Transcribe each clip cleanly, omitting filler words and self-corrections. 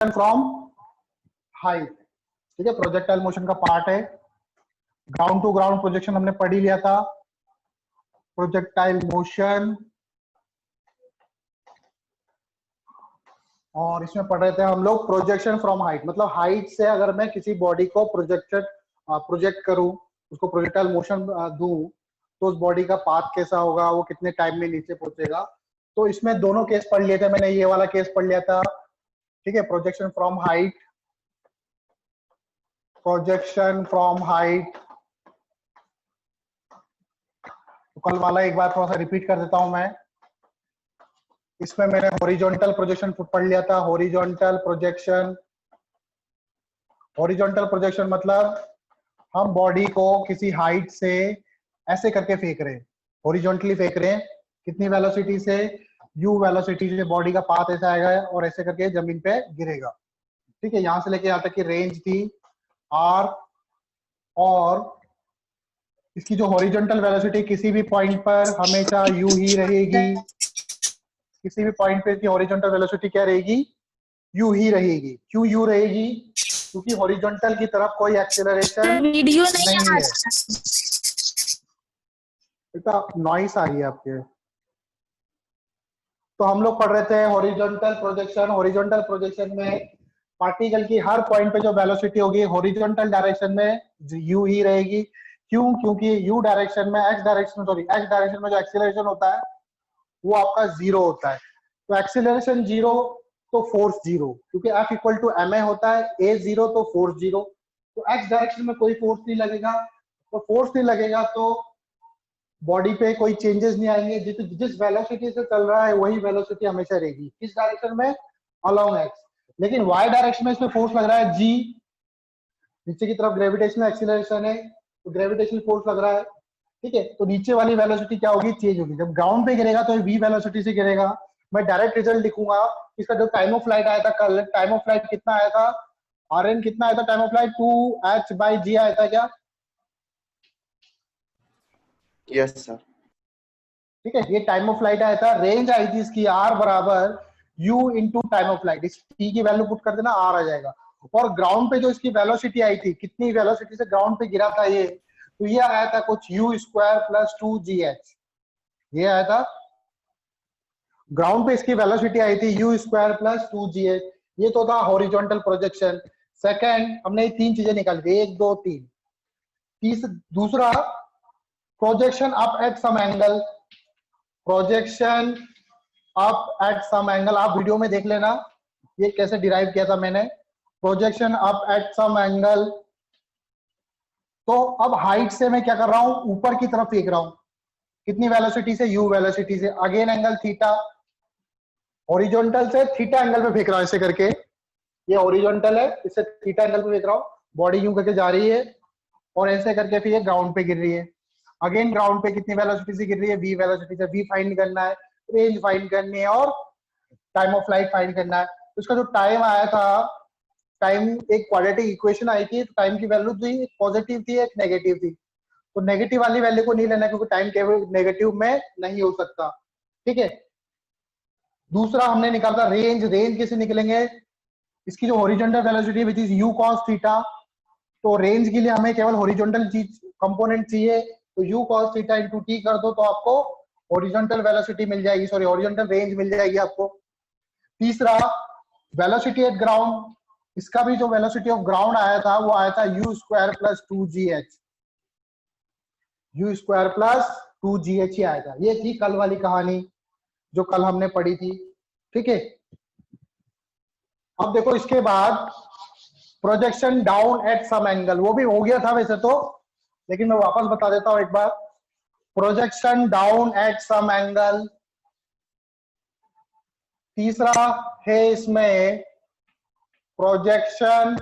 Projection from height, ठीक है, projectile motion का पार्ट है। ग्राउंड टू ग्राउंड प्रोजेक्शन हमने पढ़ ही लिया था। प्रोजेक्टाइल मोशन, और इसमें पढ़ रहे थे हम लोग प्रोजेक्शन फ्रॉम हाइट, मतलब हाइट से अगर मैं किसी बॉडी को प्रोजेक्ट करूं, उसको प्रोजेक्टाइल मोशन दूं, तो उस बॉडी का पाथ कैसा होगा, वो कितने टाइम में नीचे पहुंचेगा। तो इसमें दोनों केस पढ़ लिए थे मैंने, ये वाला केस पढ़ लिया था, ठीक है, projection from height, projection from height. तो कल वाला एक बार थोड़ा सा रिपीट कर देता हूं मैं। इसमें मैंने हॉरिजॉन्टल प्रोजेक्शन पढ़ लिया था। हॉरिजॉन्टल प्रोजेक्शन, हॉरिजॉन्टल प्रोजेक्शन मतलब हम बॉडी को किसी हाइट से ऐसे करके फेंक रहे हैं, हॉरिजॉन्टली फेंक रहे हैं। कितनी वेलोसिटी से? u वेलोसिटी से बॉडी का पाथ ऐसा आएगा और ऐसे करके जमीन पे गिरेगा, ठीक है। यहां से लेके यहाँ तक की रेंज थी r, और इसकी जो हॉरिजॉन्टल वेलोसिटी किसी भी पॉइंट पर हमेशा u ही रहेगी। किसी भी पॉइंट पे इसकी हॉरिजॉन्टल वेलोसिटी क्या रहेगी? u ही रहेगी। क्यों u रहेगी? क्योंकि हॉरिजॉन्टल की तरफ कोई एक्सेलरेशन वीडियो नहीं है। बेटा नॉइस आ रही है आपके। तो हम लोग पढ़ रहे थे हॉरिजॉन्टल प्रोजेक्शन। हॉरिजॉन्टल प्रोजेक्शन में पार्टिकल की हर पॉइंट पे जो वेलोसिटी होगी हॉरिजॉन्टल डायरेक्शन में u ही रहेगी। क्यों? क्योंकि u डायरेक्शन में x डायरेक्शन में जो एक्सेलरेशन होता है वो आपका जीरो होता है। तो एक्सेलरेशन जीरो तो फोर्स जीरो, क्योंकि F इक्वल टू ma होता है, a जीरो तो फोर्स जीरो। तो x डायरेक्शन में कोई फोर्स नहीं लगेगा, तो फोर्स नहीं लगेगा तो बॉडी पे कोई चेंजेस नहीं आएंगे। जिस वेलोसिटी से चल रहा है वही वेलोसिटी हमेशा रहेगी। किस डायरेक्शन में? Along x. लेकिन वाई डायरेक्शन में इसमें फोर्स लग रहा है जी, नीचे की तरफ ग्रेविटेशनल एक्सीलरेशन है, तो ग्रेविटेशनल फोर्स लग रहा है, ठीक है। तो नीचे वाली वेलोसिटी क्या होगी? चेंज होगी। जब ग्राउंड पे गिरेगा तो v वेलोसिटी से गिरेगा। मैं डायरेक्ट रिजल्ट लिखूंगा। इसका जो टाइम ऑफ फ्लाइट आया था कल, टाइम ऑफ फ्लाइट कितना आया था? rn कितना आया था टाइम ऑफ फ्लाइट? 2h/g आया था क्या? Yes sir. ठीक है, ये टाइम ऑफ फ्लाइट आया था। रेंज आई थी इसकी r बराबर u into time of flight. इस t की वैल्यू पुट कर देना, r आ जाएगा। और ग्राउंड पे जो इसकी वेलोसिटी आई थी, कितनी वेलोसिटी से ग्राउंड पे गिरा था ये, तो ये आया था कुछ u स्क्वायर प्लस 2gh। ये आया था ग्राउंड पे, इसकी वेलोसिटी आई थी u स्क्वायर प्लस 2gh। ये तो था हॉरिजॉन्टल प्रोजेक्शन। सेकंड हमने ये तीन चीजें निकाली थी, 1 2 3। दूसरा projection up at some angle, projection up at some angle. आप वीडियो में देख लेना ये कैसे डिराइव किया था मैंने। Projection up at some angle, तो अब हाइट से मैं क्या कर रहा हूं? ऊपर की तरफ फेंक रहा हूं। कितनी वेलोसिटी से? u वेलोसिटी से। अगेन एंगल थीटा, हॉरिजॉन्टल से थीटा एंगल पे फेंक रहा हूं ऐसे करके। ये हॉरिजॉन्टल है, इससे थीटा एंगल पे फेंक रहा हूं। बॉडी यूं करके जा रही है और ऐसे करके फिर ये ग्राउंड पे गिर रही है। अगेन ग्राउंड पे कितनी वेलोसिटी से गिर रही है? v वेलोसिटी से। v फाइंड करना है, रेंज फाइंड करनी है और टाइम ऑफ फ्लाइट फाइंड करना है। तो इसका जो टाइम आया था, टाइम एक क्वाड्रेटिक इक्वेशन आई थी, टाइम की वैल्यू थी, एक पॉजिटिव थी एक नेगेटिव थी। तो नेगेटिव वाली वैल्यू को नहीं लेना क्योंकि टाइम केवल नेगेटिव में नहीं हो सकता, ठीक है। दूसरा हमने निकाला रेंज। रेंज कैसे निकलेंगे? इसकी जो horizontal velocity which is u cos theta, तो रेंज के लिए हमें केवल हॉरिजॉन्टल चीज कंपोनेंट चाहिए, तो u cos theta into T कर दो तो आपको हॉरिजॉन्टल वेलोसिटी मिल जाएगी, सॉरी हॉरिजॉन्टल रेंज मिल जाएगी आपको। तीसरा वेलोसिटी एट ग्राउंड, इसका भी जो वेलोसिटी ऑफ ग्राउंड आया था वो आया था u square plus 2gh। u square plus 2gh ही आया था। ये थी कल वाली कहानी जो कल हमने पढ़ी थी, ठीक है। अब देखो इसके बाद projection down at some angle, वो भी हो गया था वैसे तो, लेकिन मैं वापस बता देता हूं एक बार। Projection down at some angle. तीसरा है इसमें projection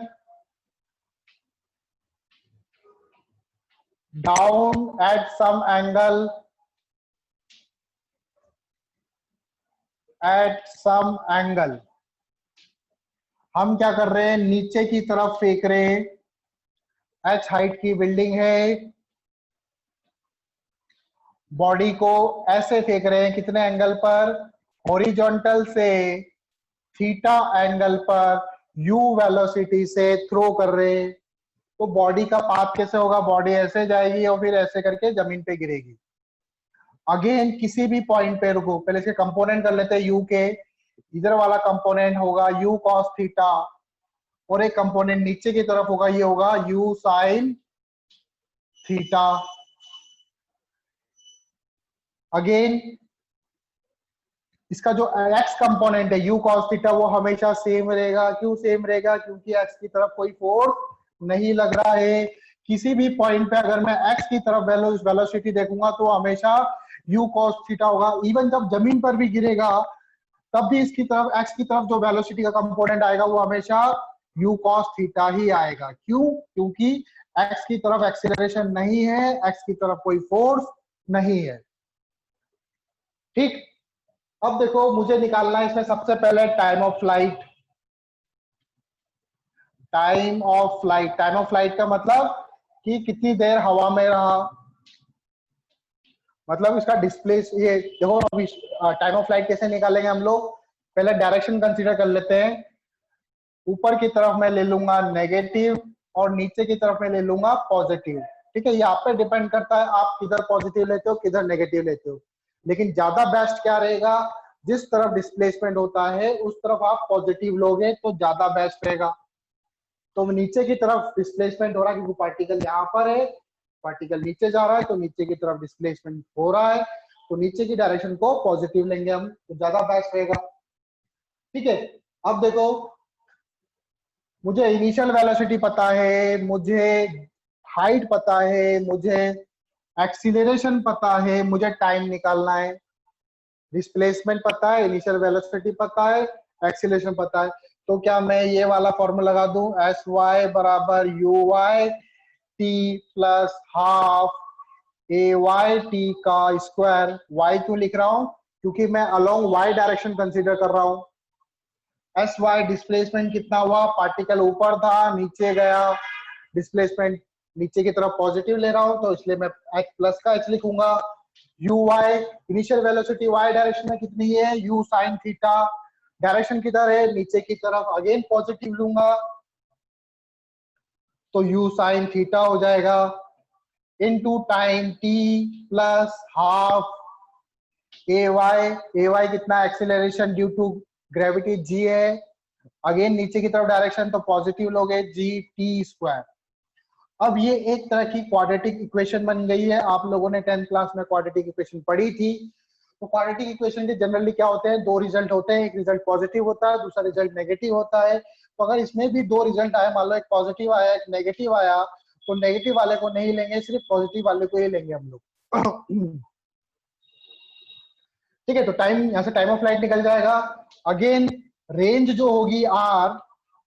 down at some angle, at some angle. हम क्या कर रहे हैं? नीचे की तरफ फेंक रहे हैं। h हाइट की बिल्डिंग है, बॉडी को ऐसे फेंक रहे हैं। कितने एंगल पर? हॉरिजॉन्टल से थीटा एंगल पर। u वेलोसिटी से थ्रो कर रहे हैं, तो बॉडी का पाथ कैसे होगा, बॉडी ऐसे जाएगी और फिर ऐसे करके जमीन पे गिरेगी। अगेन किसी भी पॉइंट पे रुको, पहले इसके कंपोनेंट कर लेते हैं। यू के इधर वाला कंपोनेंट होगा यू कॉस थीटा, और एक कंपोनेंट नीचे की तरफ होगा, ये होगा यू साइन थीटा। अगेन इसका जो एक्स कंपोनेंट है यू कॉस थीटा वो हमेशा सेम रहेगा। क्यों सेम रहेगा, क्योंकि एक्स की तरफ कोई फोर्स नहीं लग रहा है। किसी भी पॉइंट पे अगर मैं एक्स की तरफ वेलोसिटी देखूंगा तो हमेशा यू कॉस थीटा होगा। इवन जब जमीन पर भी गिरेगा तब भी इसकी तरफ एक्स की तरफ जो वेलोसिटी का कंपोनेंट आएगा वो हमेशा यू कॉस थीटा ही आएगा। क्यों, क्योंकि एक्स की तरफ एक्सीलरेशन नहीं है, एक्स की तरफ कोई फोर्स नहीं है। ठीक, अब देखो मुझे निकालना है इसमें सबसे पहले time of flight. Time of flight, time of flight का मतलब कि कितनी देर हवा में रहा, मतलब इसका डिस्प्ले। ये देखो अभी टाइम ऑफ फ्लाइट कैसे निकालेंगे हम लोग, पहले डायरेक्शन कंसीडर कर लेते हैं। ऊपर की तरफ मैं ले लूंगा नेगेटिव और नीचे की तरफ मैं ले लूंगा पॉजिटिव। ठीक है, ये आप पे डिपेंड करता है आप किधर पॉजिटिव लेते हो किधर नेगेटिव लेते हो, लेकिन ज्यादा बेस्ट क्या रहेगा, जिस तरफ डिस्प्लेसमेंट होता है उस तरफ आप पॉजिटिव लोगे तो ज्यादा बेस्ट रहेगा। तो नीचे की तरफ डिस्प्लेसमेंट हो रहा है क्योंकि पार्टिकल यहाँ पर है, पार्टिकल नीचे जा रहा है तो नीचे की तरफ डिस्प्लेसमेंट हो रहा है, तो नीचे की डायरेक्शन को पॉजिटिव लेंगे हम, तो ज्यादा बेस्ट रहेगा। ठीक है, अब देखो मुझे इनिशियल वेलोसिटी पता है, मुझे हाइट पता है, मुझे एक्सीलरेशन पता है, मुझे टाइम निकालना है। डिस्प्लेसमेंट पता है, इनिशियल वेलोसिटी पता है, एक्सीलरेशन पता है, तो क्या मैं ये वाला फॉर्मूला लगा दूं, एस वाई बराबर u y t plus half a y t का स्क्वायर। वाई क्यों लिख रहा हूं, क्योंकि मैं अलोंग वाई डायरेक्शन कंसीडर कर रहा हूं। एस वाई डिस्प्लेसमेंट कितना हुआ, पार्टिकल ऊपर था नीचे गया, डिस्प्लेसमेंट नीचे की तरफ पॉजिटिव ले रहा हूं तो इसलिए मैं एच प्लस का एच लिखूंगा। U y initial velocity y direction में कितनी है, यू साइन थीटा, डायरेक्शन किधर है नीचे की तरफ, अगेन पॉजिटिव लूंगा तो यू साइन थीटा हो जाएगा, into time t plus half a y कितना acceleration due to gravity g है, अगेन नीचे की तरफ डायरेक्शन तो पॉजिटिव लोगे जी टी स्क्वायर। अब ये एक तरह की क्वाड्रेटिक इक्वेशन बन गई है। आप लोगों ने 10th क्लास में क्वाड्रेटिक इक्वेशन पढ़ी थी। तो क्वाड्रेटिक इक्वेशन के जनरली क्या होते हैं, दो रिजल्ट होते हैं, एक रिजल्ट पॉजिटिव होता है दूसरा रिजल्ट नेगेटिव होता है। तो अगर इसमें भी दो रिजल्ट आए, मान लो एक पॉजिटिव आया एक नेगेटिव आया, तो नेगेटिव वाले को नहीं लेंगे, सिर्फ पॉजिटिव वाले को ही लेंगे हम लोग। ठीक है, तो टाइम यहाँ से टाइम ऑफ फ्लाइट निकल जाएगा। अगेन रेंज जो होगी आर,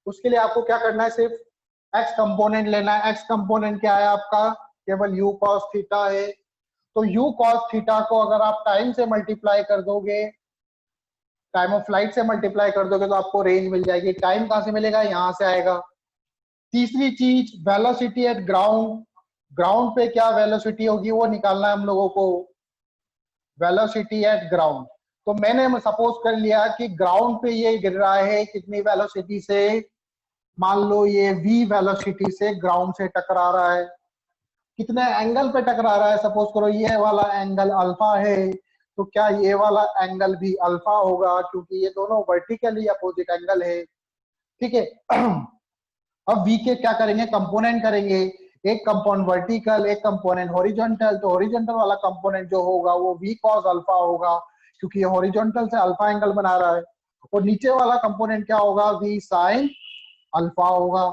उसके लिए आपको क्या करना है, सिर्फ एक्स कंपोनेंट लेना है। एक्स कंपोनेंट क्या है आपका, केवल यू कॉस थीटा है। तो यू कॉस थीटा को अगर आप टाइम से मल्टीप्लाई कर दोगे, टाइम ऑफ फ्लाइट से मल्टीप्लाई कर दोगे तो आपको रेंज मिल जाएगी। टाइम कहां से मिलेगा, यहां से आएगा। तीसरी चीज वेलोसिटी एट ग्राउंड, ग्राउंड पे क्या वेलोसिटी होगी वो निकालना है हम लोगों को, वेलोसिटी एट ग्राउंड। तो मैंने सपोज कर लिया कि ग्राउंड पे ये गिर रहा है कितनी वेलोसिटी से, मान लो ये v वेलोसिटी से ग्राउंड से टकरा रहा है, कितने एंगल पे टकरा रहा है, सपोज करो ये वाला एंगल अल्फा है, तो क्या ये वाला एंगल भी अल्फा होगा, क्योंकि ये दोनों वर्टिकली अपोजिट एंगल है। ठीक है, अब v के क्या करेंगे, कंपोनेंट करेंगे, एक कंपोनेंट वर्टिकल एक कंपोनेंट हॉरिजॉन्टल, तो हॉरिजॉन्टल वाला कंपोनेंट जो होगा वो v cos अल्फा होगा, क्योंकि ये हॉरिजॉन्टल से अल्फा एंगल बना रहा है, और नीचे वाला कंपोनेंट क्या होगा, v sin अल्फा होगा।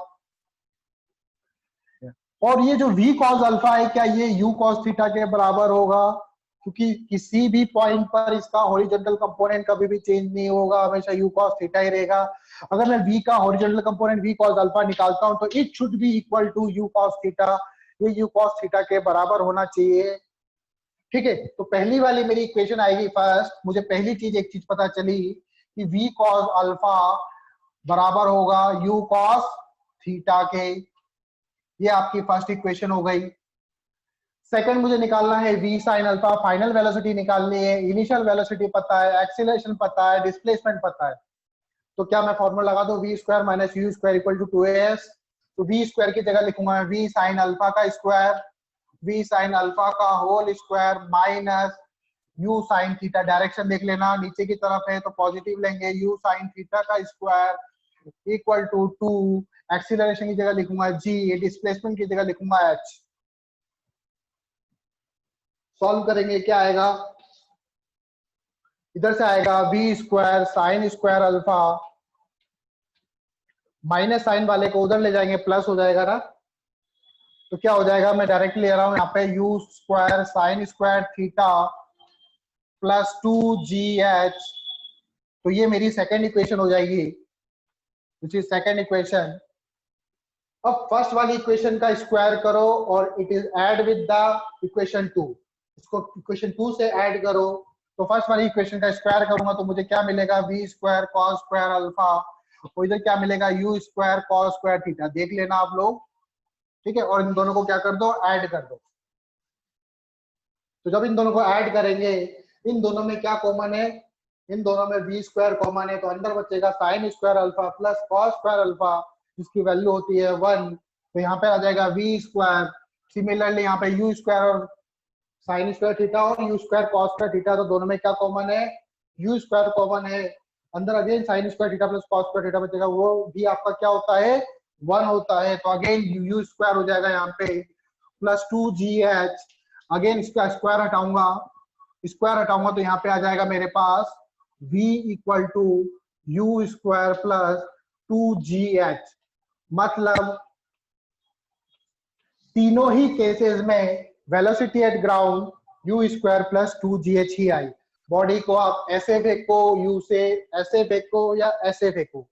और ये जो v cos अल्फा है क्या ये u cos थीटा के बराबर होगा, क्योंकि किसी भी पॉइंट पर इसका हॉरिजॉन्टल कंपोनेंट कभी भी चेंज नहीं होगा, हमेशा u cos थीटा ही रहेगा। अगर मैं v का horizontal component v cos alpha निकालता हूं तो it should be equal to u cos theta, ये u cos थीटा के बराबर होना चाहिए। ठीक है, तो पहली वाली मेरी इक्वेशन आएगी फर्स्ट, मुझे पहली चीज एक चीज पता चली कि v cos अल्फा बराबर होगा u cos थीटा के, ये आपकी फर्स्ट इक्वेशन हो गई। सेकंड मुझे निकालना है v sin alpha, final velocity निकालनी है, इनिशियल वेलोसिटी पता है, एक्सीलरेशन पता है, डिस्प्लेसमेंट पता है। तो क्या मैं फॉर्मूला लगा दूं, v square minus u square equal to 2as। तो वी स्क्वायर की जगह लिखूंगा मैं वी साइन अल्फा का स्क्वायर, वी साइन अल्फा का whole square minus u sine theta. Direction देख लेना, नीचे की तरफ है तो पॉजिटिव लेंगे, यू साइन थीटा का स्क्वायर इक्वल टू 2। एक्सीलरेशन की जगह लिखूंगा g, डिस्प्लेसमेंट की जगह लिखूंगा h। सॉल्व करेंगे क्या आएगा, इधर से आएगा v square sine square alpha, minus sine वाले को उधर ले जाएंगे प्लस हो जाएगा ना। तो क्या हो जाएगा, मैं डायरेक्टली ले रहा हूं यहाँ पे you square sine square theta plus 2gh। तो ये मेरी सेकेंड इक्वेशन हो जाएगी, विच इज सेकेंड इक्वेशन। अब फर्स्ट वाली इक्वेशन का स्क्वायर करो और it is add with the equation 2। इसको इक्वेशन 2 से ऐड करो, तो फर्स्ट वाली इक्वेशन का स्क्वायर करूंगा तो मुझे क्या मिलेगा, v square cos square alpha, और इधर क्या मिलेगा, u square cos square theta. देख लेना आप लोग, ठीक है। और इन दोनों को क्या कर दो, ऐड कर दो। तो जब इन दोनों को ऐड करेंगे, इन दोनों में क्या कॉमन है, इन दोनों में वी स्क्वायर कॉमन है, तो अंदर बचेगा sign square alpha plus cos square alpha, जिसकी वैल्यू होती है 1। तो यहाँ पे आ जाएगा वी स्क्वायर। सिमिलरली यहाँ पे यू स्क्वायर और साइन स्क्वायर थीटा और you square cos square theta, तो दोनों में क्या कॉमन है, यू स्क्वायर कॉमन है। अंदर again sine square theta plus cos square theta बचेगा, वो भी आपका क्या होता है, 1 होता है। तो अगेन यू स्क्वायर हो जाएगा यहाँ पे प्लस 2gh। अगेन इसका स्क्वायर हटाऊंगा, स्क्वायर हटाऊंगा तो यहाँ पे आ जाएगा मेरे पास v equal to u square plus 2gh। मतलब तीनों ही केसेस में velocity at ground u square plus 2gh ही आई। बॉडी को आप ऐसे फेंको, यू से ऐसे फेंको या ऐसे फेंको,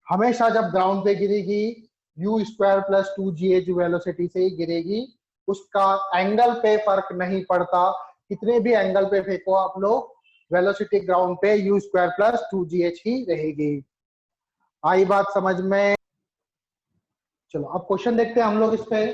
हमेशा जब ग्राउंड पे गिरेगी you square plus 2gh velocity से ही गिरेगी। उसका एंगल पे फर्क नहीं पड़ता, कितने भी एंगल पे फेंको आप लोग, वेलोसिटी ग्राउंड पे यू स्क्वायर प्लस 2gh ही रहेगी। आई बात समझ में। चलो अब क्वेश्चन देखते हैं हम लोग इस पे।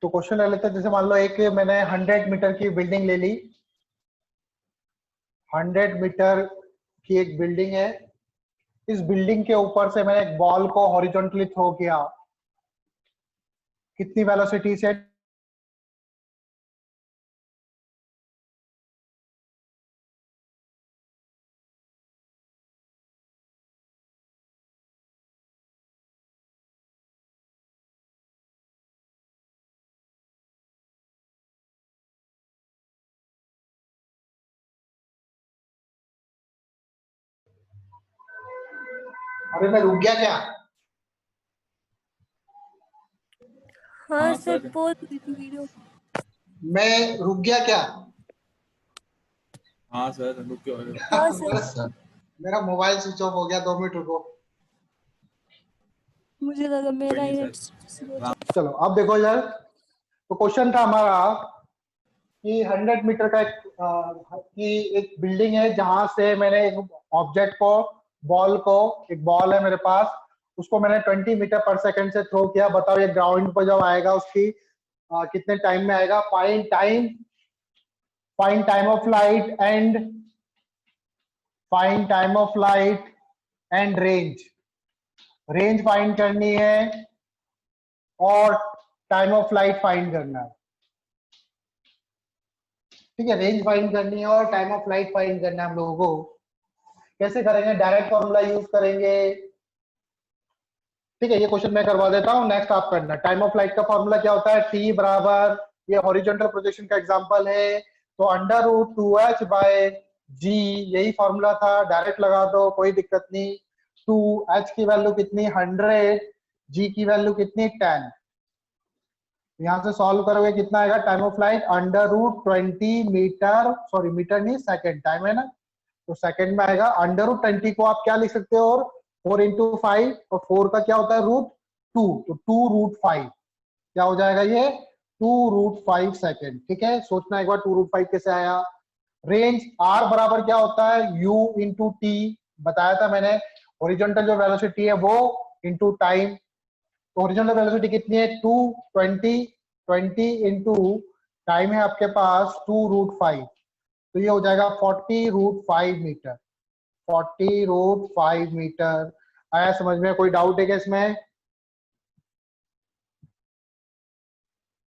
तो क्वेश्चन ले लेते हैं, जैसे मान लो एक मैंने 100 मीटर की बिल्डिंग ले ली, 100 मीटर की एक बिल्डिंग है। इस बिल्डिंग के ऊपर से मैंने एक बॉल को हॉरिजॉन्टली थ्रो किया, कितनी वेलोसिटी से, अरे मैं रुक गया क्या, हाँ सर, पॉज हुई थी वीडियो। मैं रुक गया क्या, हाँ सर रुक गए। हाँ सर, बस मेरा मोबाइल स्विच ऑफ हो गया, 2 मिनट रुको। मुझे लगा मेरा कोई ही नहीं नेट सर। स्लो था। चलो अब देखो यार, तो क्वेश्चन था हमारा कि 100 मीटर का एक बिल्डिंग है, जहां से मैंने एक ऑब्जेक्ट को, बॉल को, एक बॉल है मेरे पास, उसको मैंने 20 मीटर पर सेकंड से थ्रो किया। बताओ ये ग्राउंड पर जब आएगा उसकी कितने टाइम में आएगा। Find time of light and range. Range find करनी है और टाइम ऑफ लाइट फाइंड करना है, ठीक है। रेंज फाइंड करनी है और टाइम ऑफ लाइट फाइंड करना है हम लोगों को। कैसे करेंगे, डायरेक्ट फॉर्मूला यूज करेंगे, ठीक है। ये क्वेश्चन मैं करवा देता हूँ, नेक्स्ट आप करना। टाइम ऑफ लाइट का फॉर्मूला क्या होता है, टी बराबर, ये हॉरिजॉन्टल प्रोजेक्शन का एग्जांपल है, तो अंडर रूट 2h बाय जी, यही फॉर्मूला था। डायरेक्ट लगा दो, कोई दिक्कत नहीं। 2h की वैल्यू कितनी 100, जी की वैल्यू कितनी 10। यहाँ से सॉल्व करोगे कितना आएगा, time of light under root 20 metre, sorry metre नहीं सेकंड, टाइम है ना, तो सेकंड में आएगा। अंडर रूट 20 को आप क्या लिख सकते हो, और 4 इंटू 5, और 4 का क्या होता है रूट 2, तो 2 रूट 5 क्या हो जाएगा ये 2√5 सेकेंड। ठीक है, सोचना एक बार 2√5 कैसे आया। रेंज r बराबर क्या होता है, u इंटू टी, बताया था मैंने। ओरिजेंटल जो वेलोसिटी है वो इंटू टाइम, तो ओरिजिनल वेलोसिटी कितनी है 220, 20 इंटू टाइम है आपके पास 2√5, तो ये हो जाएगा 40√5 मीटर। 40√5 मीटर आया समझ में? कोई डाउट है क्या इसमें?